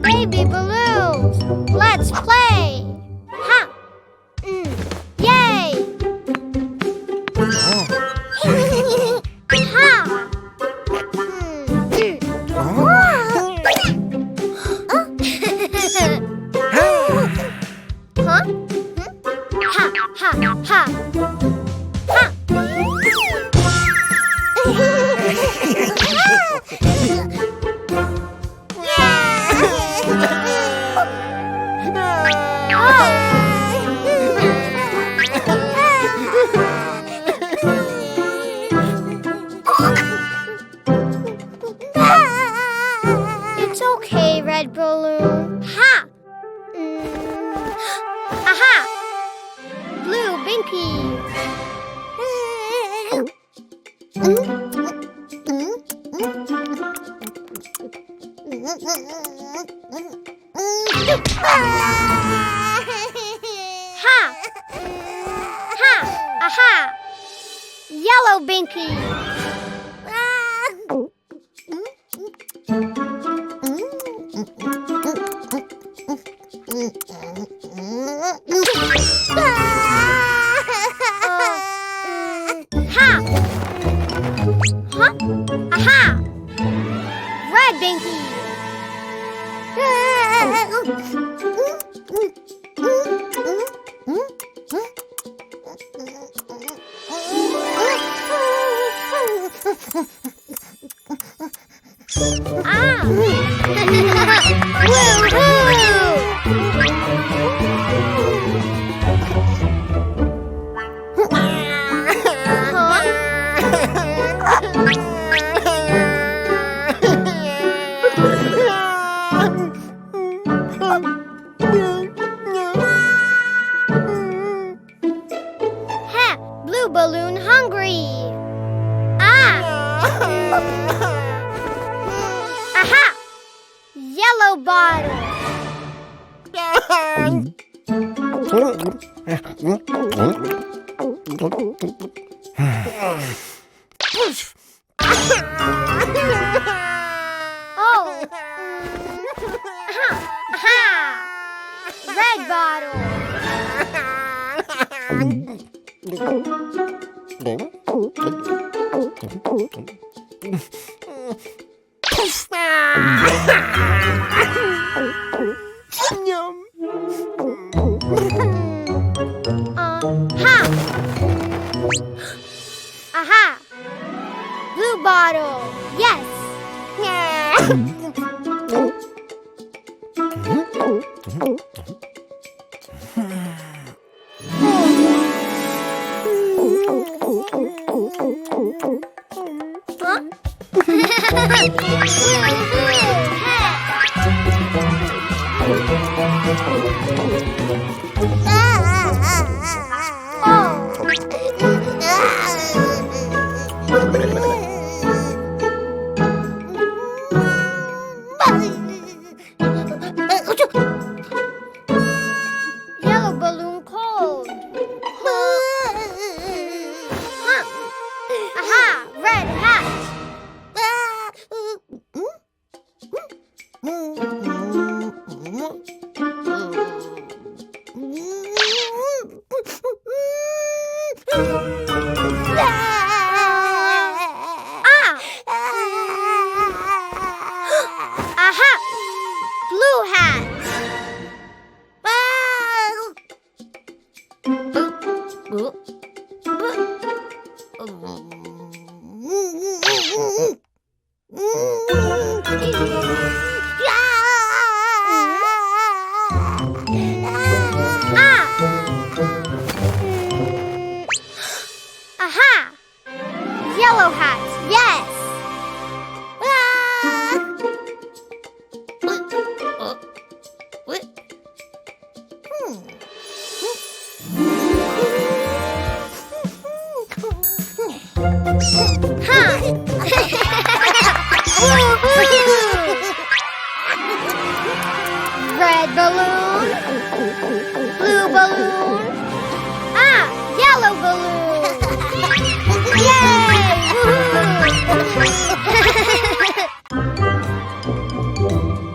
Baby balloons, let's play! Ha! Yay! Ha! Huh? Ha, ha, ha! Ha! It's okay, red balloon. Ha! Aha! Blue binky. Ha! Ha! Aha! Yellow binky. Ha! Huh? Aha! Red binky. Blue balloon hungry. Aha! Yellow bottle. Oh. Aha! Red bottle. Ha! Aha! Blue bottle. Yes. Huh? Yellow balloon cold. Huh? Aha! Red hat. Aha! Blue hat. Aha! Yellow hat. Yes. Red balloon, blue balloon, yellow balloon. Yay! Woohoo!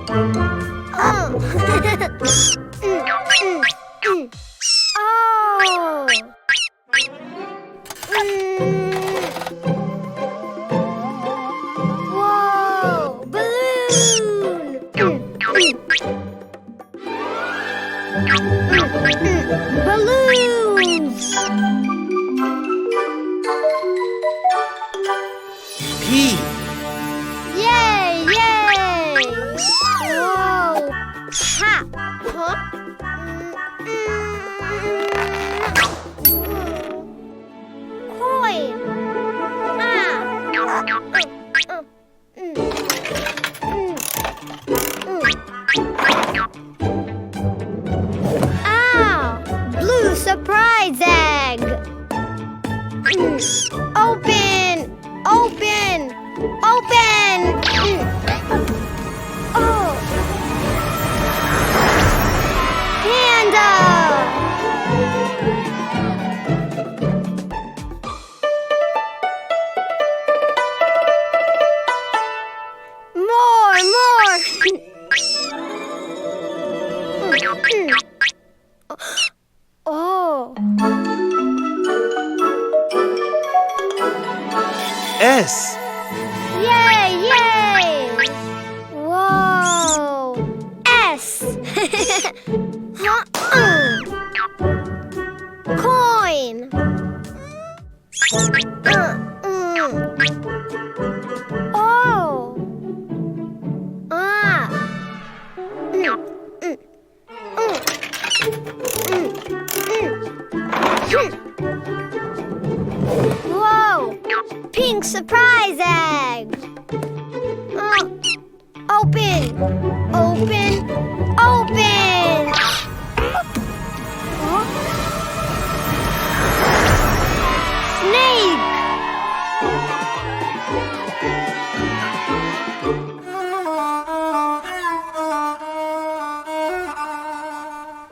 Ah! Blue surprise egg! Open! Open! Open! Oh! Panda! More! Oh! S. Yay! Yay! Whoa! S! Coin! Oh! Ah! Whoa! Pink surprise egg! Open! Open! Open! Snake!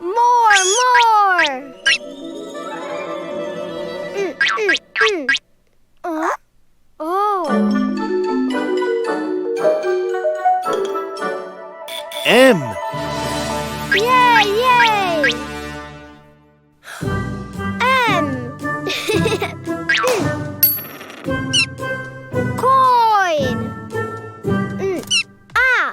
More! Oh! M. Yay! Yay! M. Coin. Ah.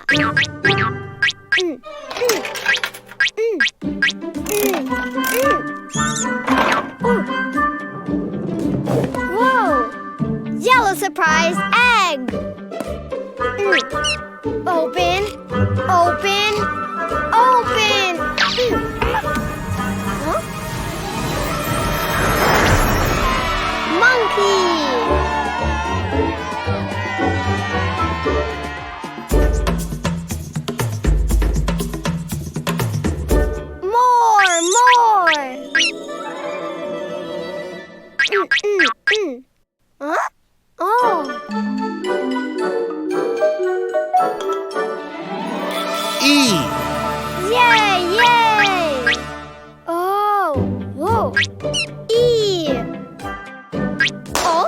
Whoa! Yellow surprise egg. Open. Open. Open. Huh? Monkey. More. Huh? Oh. E. Yay! Yay! Oh! Whoa! E. Oh!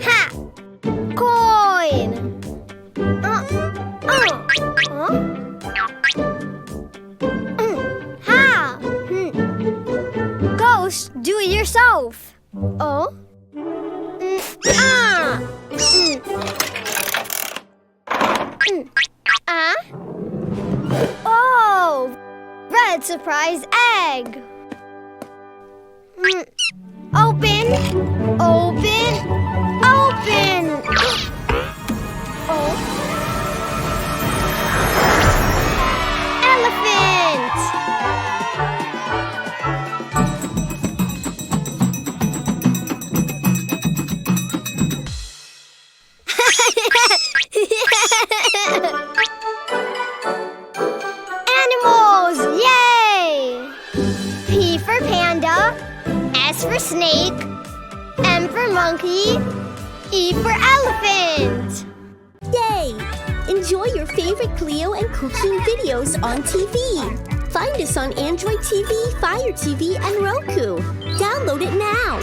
Ha! Coin. Huh? Ha! Ghost, do it yourself. Oh? Ah! Ah? Oh! Red surprise egg! Open! Open! Open! Oh! Elephant! Animals! Yay! P for panda, S for snake, M for monkey, E for elephant. Yay! Enjoy your favorite Cleo and Cuquin videos on TV. Find us on Android TV, Fire TV, and Roku. Download it now.